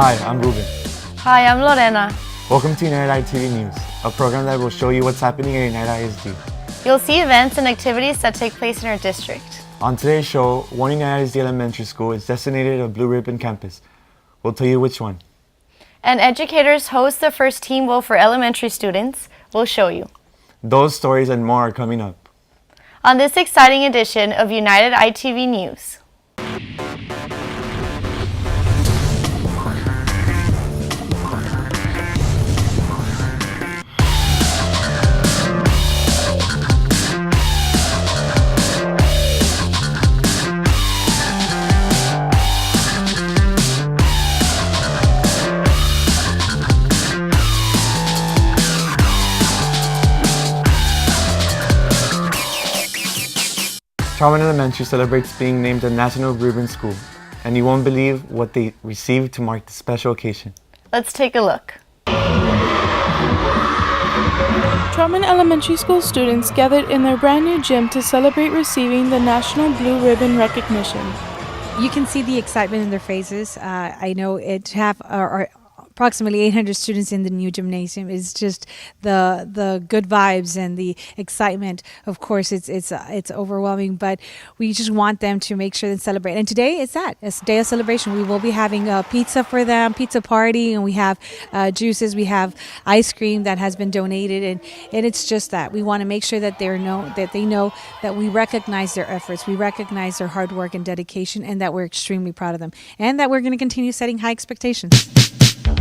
Hi, I'm Ruben. Hi, I'm Lorena. Welcome to United ITV News, a program that will show you what's happening at United ISD. You'll see events and activities that take place in our district. On today's show, one United ISD elementary school is designated a Blue Ribbon campus. We'll tell you which one. And educators host the first team bowl for elementary students. We'll show you. Those stories and more are coming up on this exciting edition of United ITV News. Charlton Elementary celebrates being named a National Blue Ribbon School, and you won't believe what they received to mark the special occasion. Let's take a look. Charlton Elementary School students gathered in their brand new gym to celebrate receiving the National Blue Ribbon recognition. You can see the excitement in their faces. I know it have approximately 800 students in the new gymnasium. It's just the good vibes and the excitement. Of course, it's overwhelming, but we just want them to make sure and celebrate. And today it's a day of celebration. We will be having a pizza for them, pizza party, and we have juices. We have ice cream that has been donated, and it's just that we want to make sure that they know that we recognize their efforts, we recognize their hard work and dedication, and that we're extremely proud of them, and that we're going to continue setting high expectations.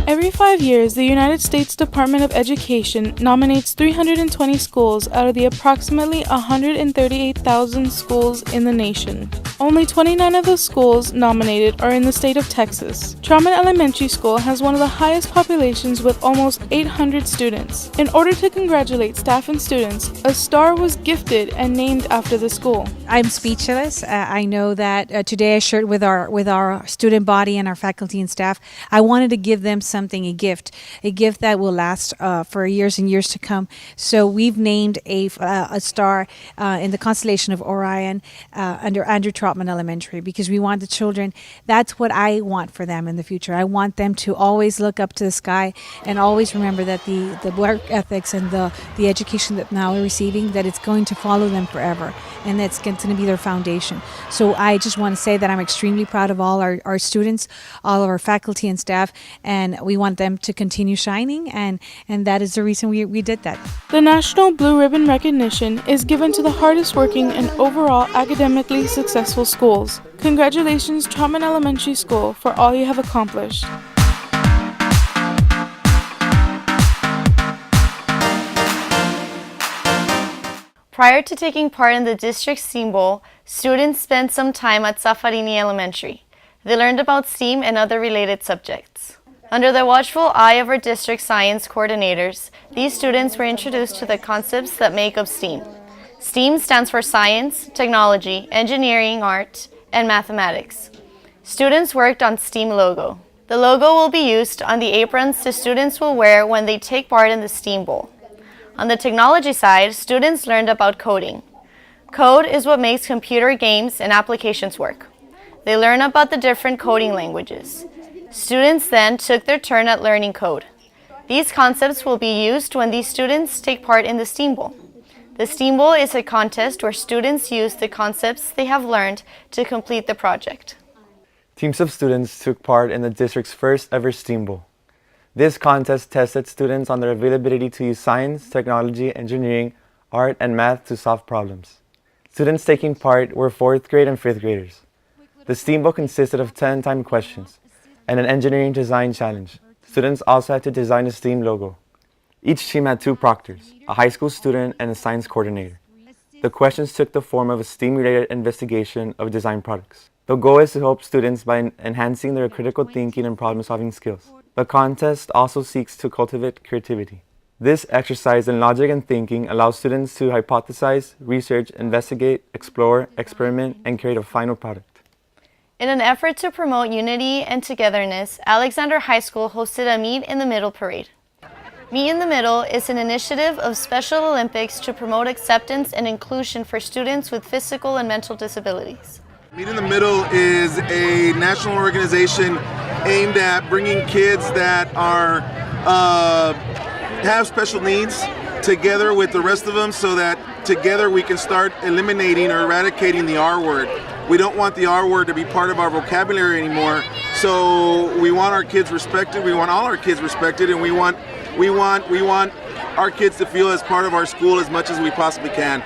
Every 5 years, the United States Department of Education nominates 320 schools out of the approximately 138,000 schools in the nation. Only 29 of the schools nominated are in the state of Texas. Charlton Elementary School has one of the highest populations with almost 800 students. In order to congratulate staff and students, a star was gifted and named after the school. I'm speechless. I know that today I shared with our student body and our faculty and staff. I wanted to give them something, a gift that will last for years and years to come. So we've named a star in the constellation of Orion under Andrew Trotman Elementary, because we want the children, that's what I want for them in the future. I want them to always look up to the sky and always remember that the work ethics and the education that now they're receiving, that it's going to follow them forever, and that's going to be their foundation. So I just want to say that I'm extremely proud of all our students, all of our faculty and staff, and we want them to continue shining, and that is the reason we did that. The National Blue Ribbon recognition is given to the hardest working and overall academically successful schools. Congratulations, Charlton Elementary School, for all you have accomplished. Prior to taking part in the district STEAM Bowl, students spent some time at Safarini Elementary. They learned about STEAM and other related subjects. Under the watchful eye of our district science coordinators, these students were introduced to the concepts that make up STEAM. STEAM stands for science, technology, engineering, art, and mathematics. Students worked on STEAM logo. The logo will be used on the aprons the students will wear when they take part in the STEAM Bowl. On the technology side, students learned about coding. Code is what makes computer games and applications work. They learn about the different coding languages. Students then took their turn at learning code. These concepts will be used when these students take part in the STEAM Bowl. The STEAM Bowl is a contest where students use the concepts they have learned to complete the project. Teams of students took part in the district's first ever STEAM Bowl. This contest tested students on their availability to use science, technology, engineering, art, and math to solve problems. Students taking part were 4th grade and 5th graders. The STEAM Bowl consisted of 10 timed questions and an engineering design challenge. Students also had to design a STEAM logo. Each team had 2 proctors, a high school student and a science coordinator. The questions took the form of a STEAM-related investigation of design products. The goal is to help students by enhancing their critical thinking and problem-solving skills. The contest also seeks to cultivate creativity. This exercise in logic and thinking allows students to hypothesize, research, investigate, explore, experiment, and create a final product. In an effort to promote unity and togetherness, Alexander High School hosted a Meet in the Middle parade. Meet in the Middle is an initiative of Special Olympics to promote acceptance and inclusion for students with physical and mental disabilities. Meet in the Middle is a national organization aimed at bringing kids that are have special needs together with the rest of them, so that together we can start eliminating or eradicating the R word. We don't want the R word to be part of our vocabulary anymore. So we want our kids respected. We want all our kids respected, and we want our kids to feel as part of our school as much as we possibly can.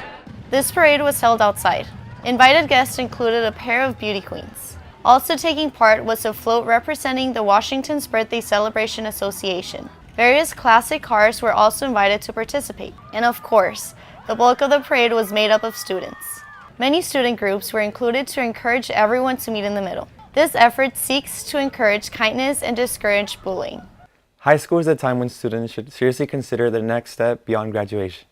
This parade was held outside. Invited guests included a pair of beauty queens. Also taking part was a float representing the Washington's Birthday Celebration Association. Various classic cars were also invited to participate. And of course, the bulk of the parade was made up of students. Many student groups were included to encourage everyone to meet in the middle. This effort seeks to encourage kindness and discourage bullying. High school is a time when students should seriously consider the next step beyond graduation.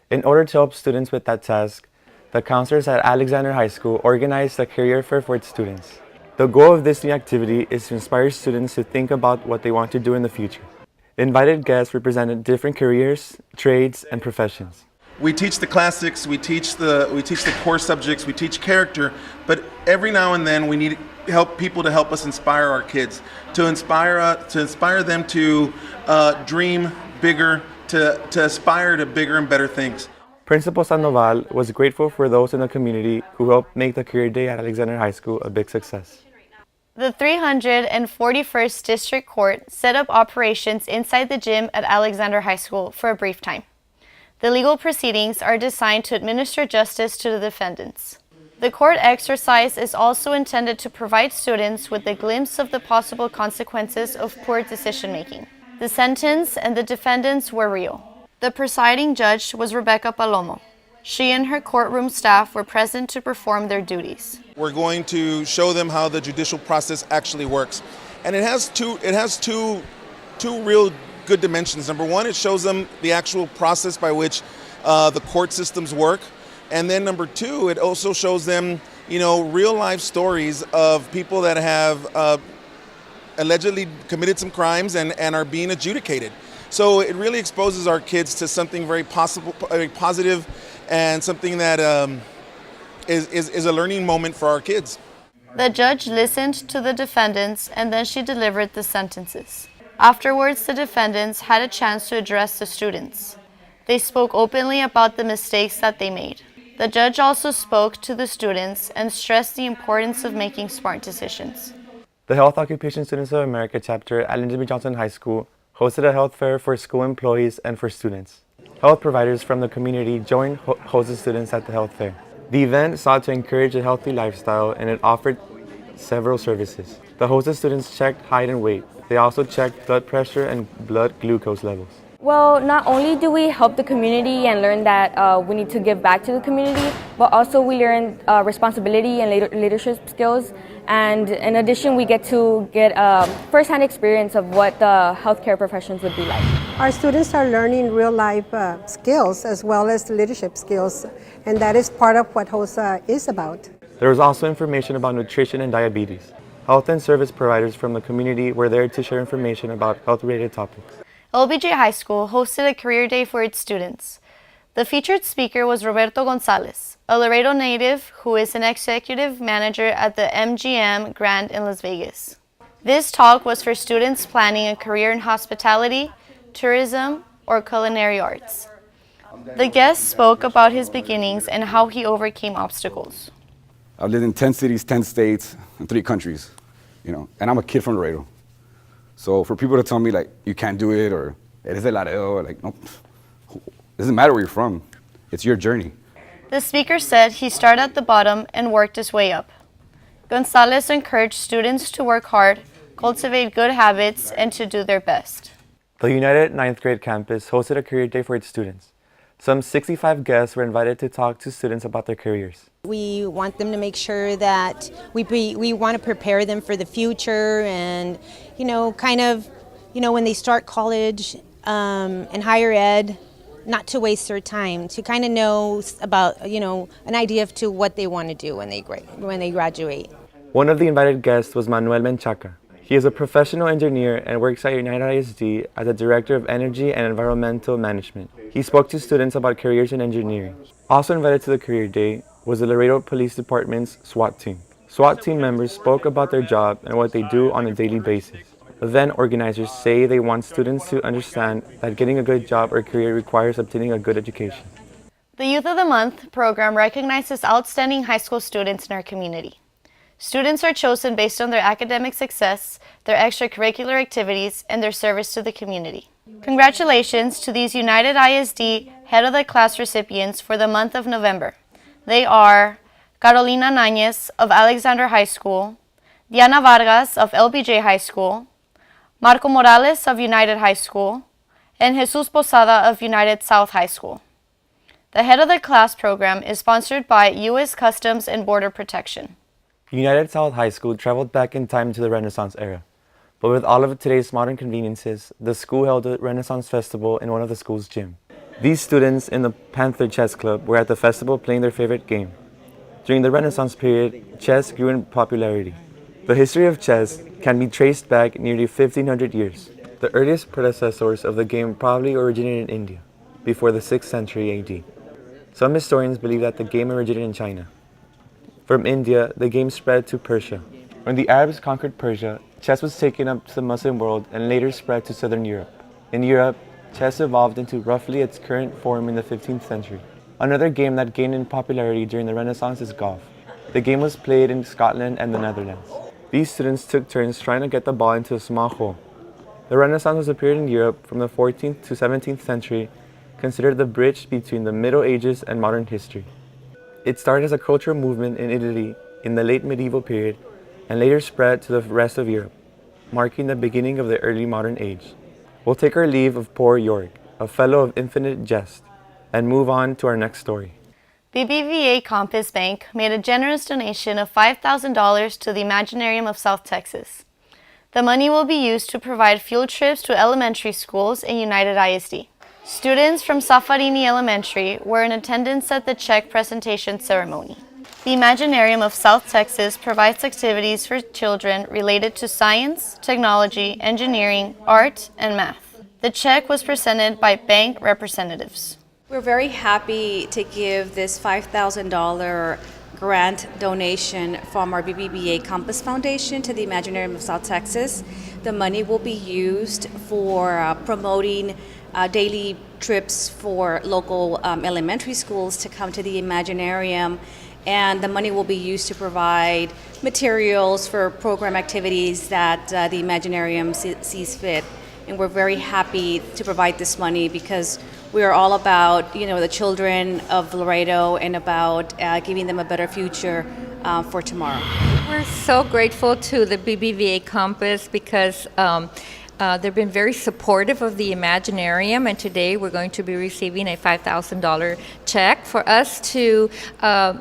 In order to help students with that task, the counselors at Alexander High School organized a career fair for its students. The goal of this new activity is to inspire students to think about what they want to do in the future. Invited guests represented different careers, trades, and professions. We teach the classics, we teach the core subjects, we teach character, but every now and then we need people to help us inspire our kids, to inspire them to dream bigger, to aspire to bigger and better things. Principal Sandoval was grateful for those in the community who helped make the Career Day at Alexander High School a big success. The 341st District Court set up operations inside the gym at Alexander High School for a brief time. The legal proceedings are designed to administer justice to the defendants. The court exercise is also intended to provide students with a glimpse of the possible consequences of poor decision-making. The sentence and the defendants were real. The presiding judge was Rebecca Palomo. She and her courtroom staff were present to perform their duties. We're going to show them how the judicial process actually works. And it has two real good dimensions. Number one, it shows them the actual process by which the court systems work. And then number two, it also shows them, real life stories of people that have allegedly committed some crimes and are being adjudicated. So it really exposes our kids to something very positive and something that is a learning moment for our kids. The judge listened to the defendants and then she delivered the sentences. Afterwards, the defendants had a chance to address the students. They spoke openly about the mistakes that they made. The judge also spoke to the students and stressed the importance of making smart decisions. The Health Occupation Students of America chapter at Lyndon B. Johnson High School hosted a health fair for school employees and for students. Health providers from the community joined hosted students at the health fair. The event sought to encourage a healthy lifestyle and it offered several services. The hosted students checked height and weight. They also checked blood pressure and blood glucose levels. Well, not only do we help the community and learn that we need to give back to the community, but also we learn responsibility and leadership skills. And in addition, we get first-hand experience of what the healthcare professions would be like. Our students are learning real-life skills as well as leadership skills, and that is part of what HOSA is about. There was also information about nutrition and diabetes. Health and service providers from the community were there to share information about health-related topics. LBJ High School hosted a career day for its students. The featured speaker was Roberto Gonzalez, a Laredo native who is an executive manager at the MGM Grand in Las Vegas. This talk was for students planning a career in hospitality, tourism, or culinary arts. The guest spoke about his beginnings and how he overcame obstacles. I've lived in 10 cities, 10 states, and 3 countries, and I'm a kid from Laredo. So for people to tell me, you can't do it, or eres de Laredo, no, it doesn't matter where you're from. It's your journey. The speaker said he started at the bottom and worked his way up. Gonzalez encouraged students to work hard, cultivate good habits, and to do their best. The United 9th grade campus hosted a career day for its students. Some 65 guests were invited to talk to students about their careers. We want them to make sure that we want to prepare them for the future and, when they start college and higher ed, not to waste their time, to kind of know about, an idea of to what they want to do when they graduate. One of the invited guests was Manuel Menchaca. He is a professional engineer and works at United ISD as a director of energy and environmental management. He spoke to students about careers in engineering. Also invited to the career day was the Laredo Police Department's SWAT team. SWAT team members spoke about their job and what they do on a daily basis. Event organizers say they want students to understand that getting a good job or career requires obtaining a good education. The Youth of the Month program recognizes outstanding high school students in our community. Students are chosen based on their academic success, their extracurricular activities, and their service to the community. Congratulations to these United ISD Head of the Class recipients for the month of November. They are Carolina Náñez of Alexander High School, Diana Vargas of LBJ High School, Marco Morales of United High School, and Jesus Posada of United South High School. The Head of the Class program is sponsored by U.S. Customs and Border Protection. United South High School traveled back in time to the Renaissance era. But with all of today's modern conveniences, the school held a Renaissance festival in one of the school's gym. These students in the Panther Chess Club were at the festival playing their favorite game. During the Renaissance period, chess grew in popularity. The history of chess can be traced back nearly 1500 years. The earliest predecessors of the game probably originated in India, before the 6th century AD. Some historians believe that the game originated in China. From India, the game spread to Persia. When the Arabs conquered Persia, chess was taken up to the Muslim world and later spread to southern Europe. In Europe, chess evolved into roughly its current form in the 15th century. Another game that gained in popularity during the Renaissance is golf. The game was played in Scotland and the Netherlands. These students took turns trying to get the ball into a small hole. The Renaissance was a period in Europe from the 14th to 17th century, considered the bridge between the Middle Ages and modern history. It started as a cultural movement in Italy in the late medieval period and later spread to the rest of Europe, marking the beginning of the early modern age. We'll take our leave of poor Yorick, a fellow of infinite jest, and move on to our next story. BBVA Compass Bank made a generous donation of $5,000 to the Imaginarium of South Texas. The money will be used to provide field trips to elementary schools in United ISD. Students from Safarini Elementary were in attendance at the check presentation ceremony. The Imaginarium of South Texas provides activities for children related to science, technology, engineering, art, and math. The check was presented by bank representatives. We're very happy to give this $5,000 grant donation from our BBVA Compass Foundation to the Imaginarium of South Texas. The money will be used for promoting daily trips for local elementary schools to come to the Imaginarium, and the money will be used to provide materials for program activities that the Imaginarium sees fit. And we're very happy to provide this money because we are all about, the children of Laredo and about giving them a better future for tomorrow. We're so grateful to the BBVA Compass because they've been very supportive of the Imaginarium, and today we're going to be receiving a $5,000 check for us to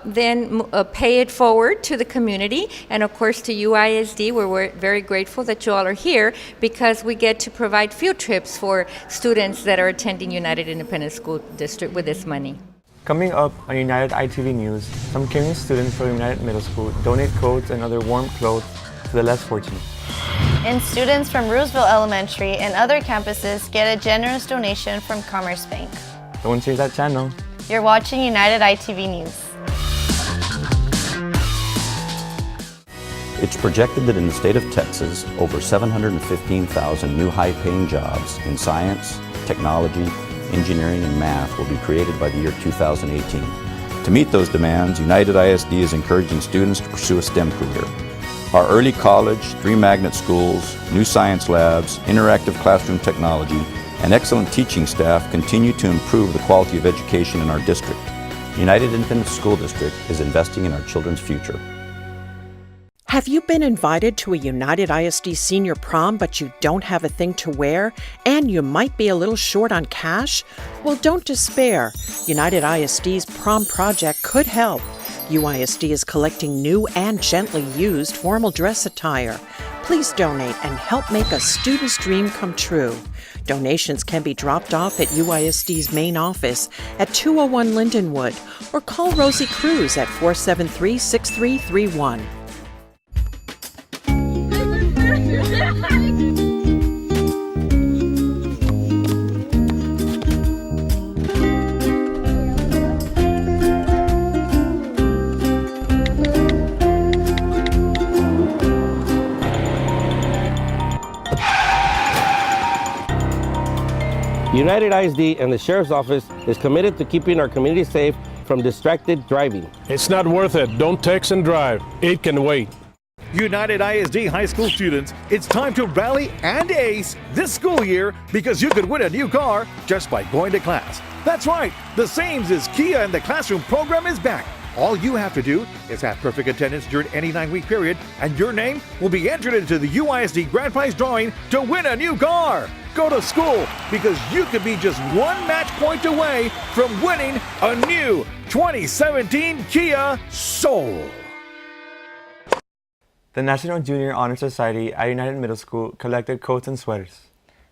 then pay it forward to the community, and of course to UISD. We're very grateful that you all are here because we get to provide field trips for students that are attending United Independent School District with this money. Coming up on United ITV News, some caring students from United Middle School donate coats and other warm clothes to the less fortunate. And students from Roosevelt Elementary and other campuses get a generous donation from Commerce Bank. Don't change that channel. You're watching United ITV News. It's projected that in the state of Texas, over 715,000 new high-paying jobs in science, technology, engineering, and math will be created by the year 2018. To meet those demands, United ISD is encouraging students to pursue a STEM career. Our early college, 3 magnet schools, new science labs, interactive classroom technology, and excellent teaching staff continue to improve the quality of education in our district. United Independent School District is investing in our children's future. Have you been invited to a United ISD senior prom but you don't have a thing to wear and you might be a little short on cash? Well, don't despair. United ISD's prom project could help. UISD is collecting new and gently used formal dress attire. Please donate and help make a student's dream come true. Donations can be dropped off at UISD's main office at 201 Lindenwood or call Rosie Cruz at 473-6331. United ISD and the Sheriff's Office is committed to keeping our community safe from distracted driving. It's not worth it. Don't text and drive. It can wait. United ISD high school students, it's time to rally and ace this school year because you could win a new car just by going to class. That's right, the Sames is Kia and the Classroom program is back. All you have to do is have perfect attendance during any 9-week period, and your name will be entered into the UISD Grand Prize drawing to win a new car. Go to school because you could be just one match point away from winning a new 2017 Kia Soul. The National Junior Honor Society at United Middle School collected coats and sweaters.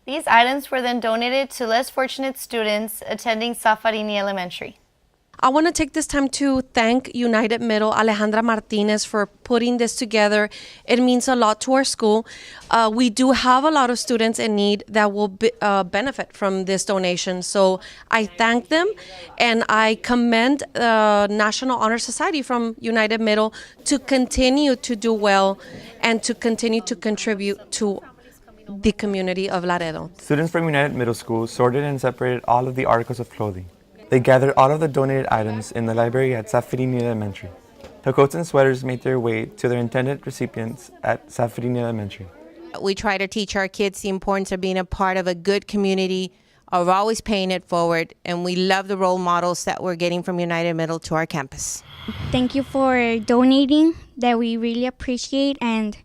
These items were then donated to less fortunate students attending Safarini Elementary. I want to take this time to thank United Middle, Alejandra Martinez, for putting this together. It means a lot to our school. We do have a lot of students in need that will benefit from this donation. So I thank them, and I commend the National Honor Society from United Middle to continue to do well and to continue to contribute to the community of Laredo. Students from United Middle School sorted and separated all of the articles of clothing. They gathered all of the donated items in the library at Safarini Elementary. The coats and sweaters made their way to their intended recipients at Safarini Elementary. We try to teach our kids the importance of being a part of a good community, of always paying it forward, and we love the role models that we're getting from United Middle to our campus. Thank you for donating, that we really appreciate, and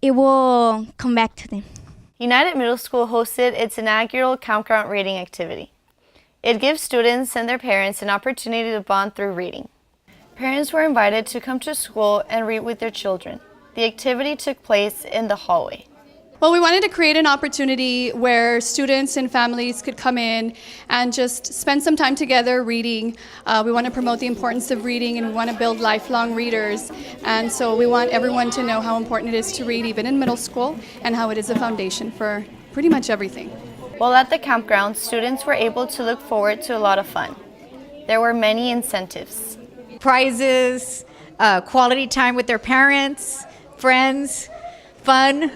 it will come back to them. United Middle School hosted its inaugural campground reading activity. It gives students and their parents an opportunity to bond through reading. Parents were invited to come to school and read with their children. The activity took place in the hallway. Well, we wanted to create an opportunity where students and families could come in and just spend some time together reading. We want to promote the importance of reading, and we want to build lifelong readers. And so we want everyone to know how important it is to read, even in middle school, and how it is a foundation for pretty much everything. While at the campground, students were able to look forward to a lot of fun. There were many incentives. Prizes, quality time with their parents, friends, fun.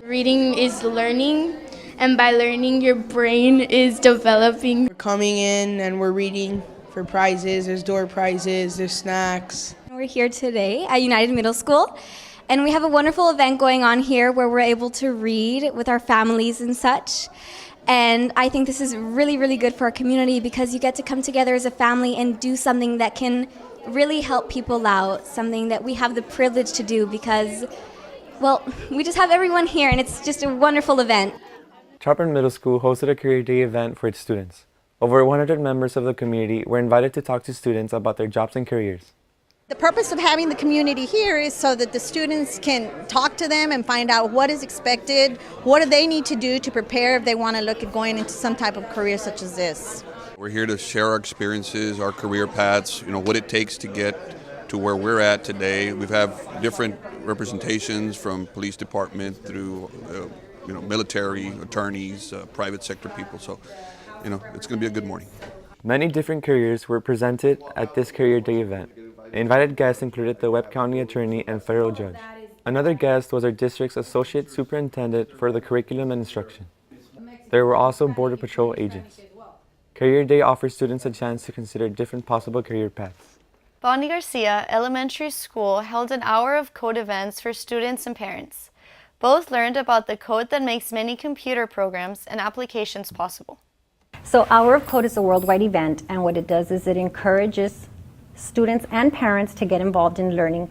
Reading is learning, and by learning, your brain is developing. We're coming in and we're reading for prizes. There's door prizes, there's snacks. We're here today at United Middle School, and we have a wonderful event going on here where we're able to read with our families and such. And I think this is really, really good for our community because you get to come together as a family and do something that can really help people out, something that we have the privilege to do because, well, we just have everyone here and it's just a wonderful event. Chopin Middle School hosted a Career Day event for its students. Over 100 members of the community were invited to talk to students about their jobs and careers. The purpose of having the community here is so that the students can talk to them and find out what is expected, what do they need to do to prepare if they want to look at going into some type of career such as this. We're here to share our experiences, our career paths, what it takes to get to where we're at today. We have different representations from police department through military, attorneys, private sector people. So, it's going to be a good morning. Many different careers were presented at this Career Day event. Invited guests included the Webb County Attorney and Federal Judge. Another guest was our district's Associate Superintendent for the Curriculum and Instruction. There were also Border Patrol agents. Career Day offers students a chance to consider different possible career paths. Bonnie Garcia Elementary School held an hour of code events for students and parents. Both learned about the code that makes many computer programs and applications possible. So Hour of Code is a worldwide event, and what it does is it encourages students and parents to get involved in learning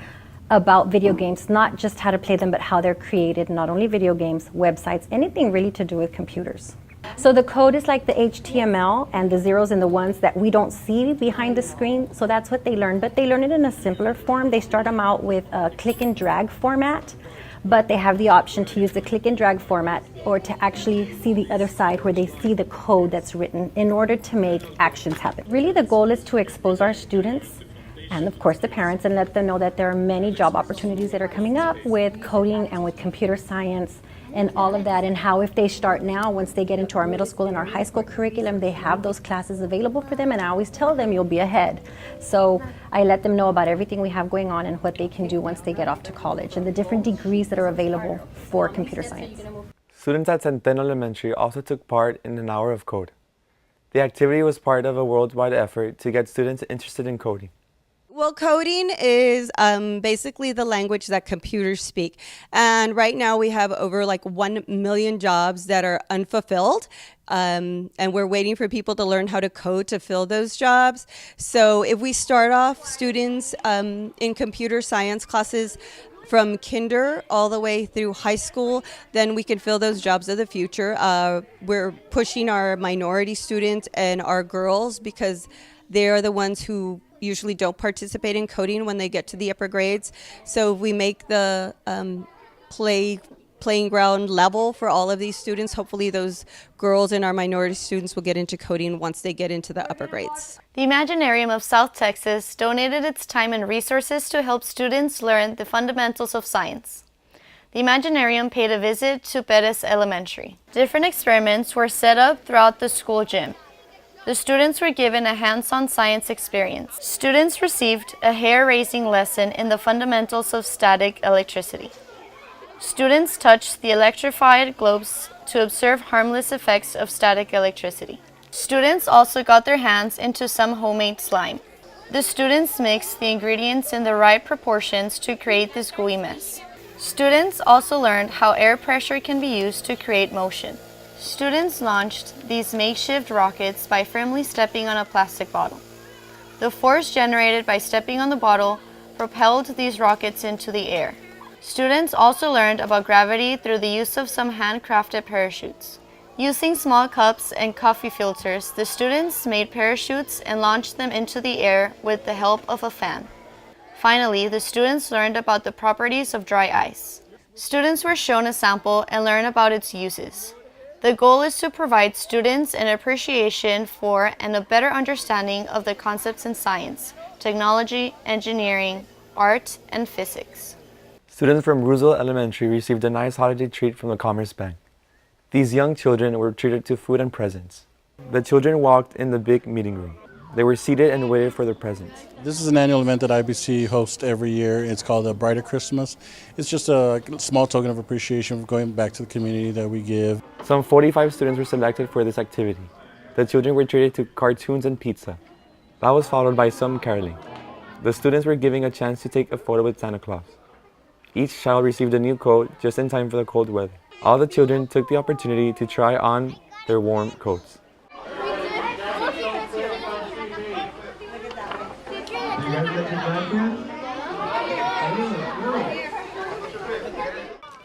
about video games, not just how to play them, but how they're created, not only video games, websites, anything really to do with computers. So the code is like the HTML and the zeros and the ones that we don't see behind the screen, so that's what they learn, but they learn it in a simpler form. They start them out with a click and drag format, but they have the option to use the click and drag format or to actually see the other side where they see the code that's written in order to make actions happen. Really the goal is to expose our students and of course the parents and let them know that there are many job opportunities that are coming up with coding and with computer science and all of that, and how if they start now, once they get into our middle school and our high school curriculum, they have those classes available for them, and I always tell them you'll be ahead. So I let them know about everything we have going on and what they can do once they get off to college and the different degrees that are available for computer science. Students at Centeno Elementary also took part in an hour of code. The activity was part of a worldwide effort to get students interested in coding. Well, coding is basically the language that computers speak. And right now we have over like 1 million jobs that are unfulfilled. And we're waiting for people to learn how to code to fill those jobs. So if we start off students in computer science classes from kinder all the way through high school, then we can fill those jobs of the future. We're pushing our minority students and our girls because they are the ones who usually don't participate in coding when they get to the upper grades. So if we make the playing ground level for all of these students, hopefully those girls and our minority students will get into coding once they get into the upper grades. The Imaginarium of South Texas donated its time and resources to help students learn the fundamentals of science. The Imaginarium paid a visit to Perez Elementary. Different experiments were set up throughout the school gym. The students were given a hands-on science experience. Students received a hair-raising lesson in the fundamentals of static electricity. Students touched the electrified globes to observe harmless effects of static electricity. Students also got their hands into some homemade slime. The students mixed the ingredients in the right proportions to create this gooey mess. Students also learned how air pressure can be used to create motion. Students launched these makeshift rockets by firmly stepping on a plastic bottle. The force generated by stepping on the bottle propelled these rockets into the air. Students also learned about gravity through the use of some handcrafted parachutes. Using small cups and coffee filters, the students made parachutes and launched them into the air with the help of a fan. Finally, the students learned about the properties of dry ice. Students were shown a sample and learned about its uses. The goal is to provide students an appreciation for and a better understanding of the concepts in science, technology, engineering, art, and physics. Students from Roosevelt Elementary received a nice holiday treat from the Commerce Bank. These young children were treated to food and presents. The children walked in the big meeting room. They were seated and waited for their presents. This is an annual event that IBC hosts every year. It's called A Brighter Christmas. It's just a small token of appreciation for going back to the community that we give. Some 45 students were selected for this activity. The children were treated to cartoons and pizza. That was followed by some caroling. The students were given a chance to take a photo with Santa Claus. Each child received a new coat just in time for the cold weather. All the children took the opportunity to try on their warm coats.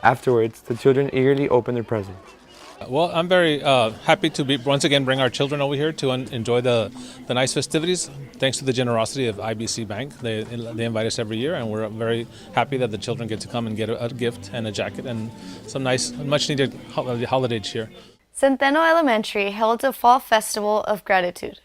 Afterwards, the children eagerly opened their presents. Well, I'm very happy to once again bring our children over here to enjoy the nice festivities. Thanks to the generosity of IBC Bank, they invite us every year, and we're very happy that the children get to come and get a gift and a jacket and some nice, much-needed holiday cheer. Centeno Elementary held a fall festival of gratitude.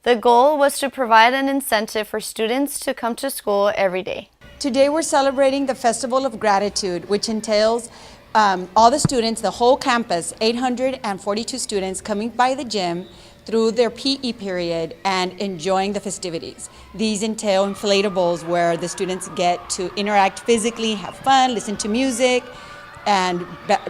The goal was to provide an incentive for students to come to school every day. Today we're celebrating the Festival of Gratitude, which entails all the students, the whole campus, 842 students coming by the gym through their PE period and enjoying the festivities. These entail inflatables where the students get to interact physically, have fun, listen to music, and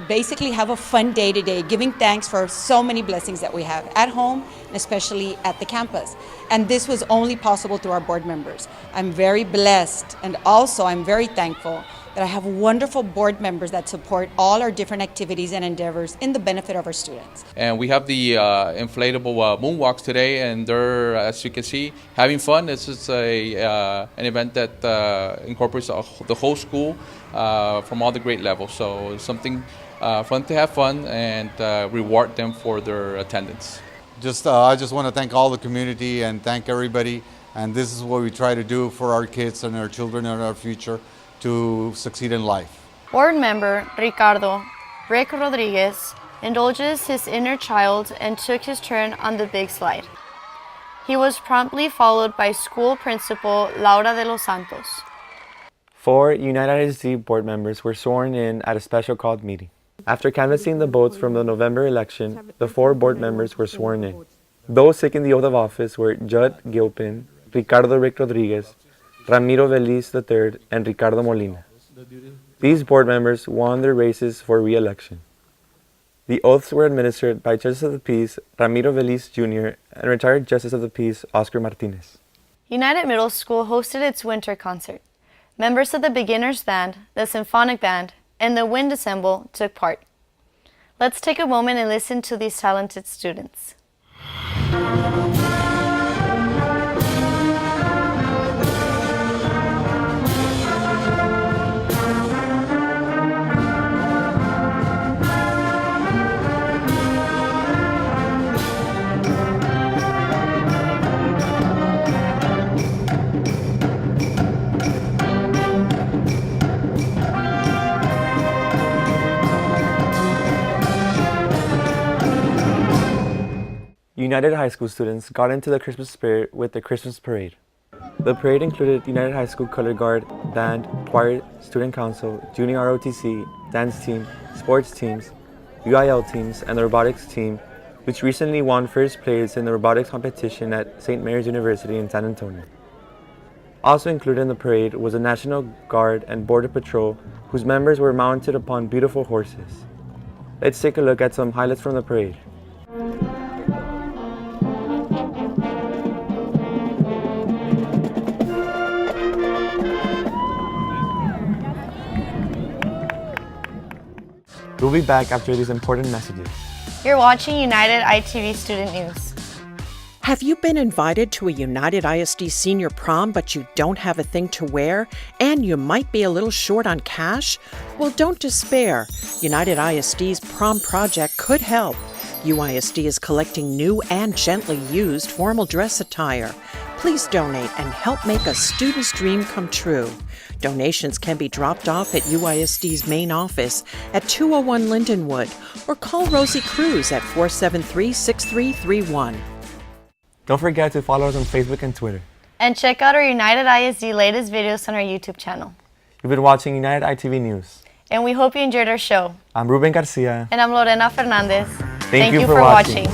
basically have a fun day today, giving thanks for so many blessings that we have at home, and especially at the campus. And this was only possible through our board members. I'm very blessed, and also I'm very thankful that I have wonderful board members that support all our different activities and endeavors in the benefit of our students. And we have the inflatable moonwalks today, and they're, as you can see, having fun. This is an event that incorporates the whole school from all the grade levels. So it's something fun to have fun and reward them for their attendance. I just want to thank all the community and thank everybody. And this is what we try to do for our kids and our children and our future to succeed in life. Board member Ricardo Rick Rodriguez indulges his inner child and took his turn on the big slide. He was promptly followed by school principal Laura de los Santos. 4 United ISD board members were sworn in at a special called meeting. After canvassing the votes from the November election, the 4 board members were sworn in. Those taking the oath of office were Judd Gilpin, Ricardo Rick Rodriguez, Ramiro Veliz III, and Ricardo Molina. These board members won their races for re-election. The oaths were administered by Justice of the Peace Ramiro Veliz Jr. and retired Justice of the Peace Oscar Martinez. United Middle School hosted its winter concert. Members of the Beginners Band, the Symphonic Band, and the Wind Ensemble took part. Let's take a moment and listen to these talented students. United High School students got into the Christmas spirit with the Christmas parade. The parade included United High School Color Guard, Band, Choir, Student Council, Junior ROTC, Dance Team, Sports Teams, UIL teams, and the Robotics team, which recently won first place in the robotics competition at St. Mary's University in San Antonio. Also included in the parade was the National Guard and Border Patrol, whose members were mounted upon beautiful horses. Let's take a look at some highlights from the parade. We'll be back after these important messages. You're watching United ITV Student News. Have you been invited to a United ISD senior prom but you don't have a thing to wear and you might be a little short on cash? Well, don't despair. United ISD's prom project could help. UISD is collecting new and gently used formal dress attire. Please donate and help make a student's dream come true. Donations can be dropped off at UISD's main office at 201 Lindenwood or call Rosie Cruz at 473-6331. Don't forget to follow us on Facebook and Twitter. And check out our United ISD latest videos on our YouTube channel. You've been watching United ITV News. And we hope you enjoyed our show. I'm Ruben Garcia. And I'm Lorena Fernandez. Thank you for watching.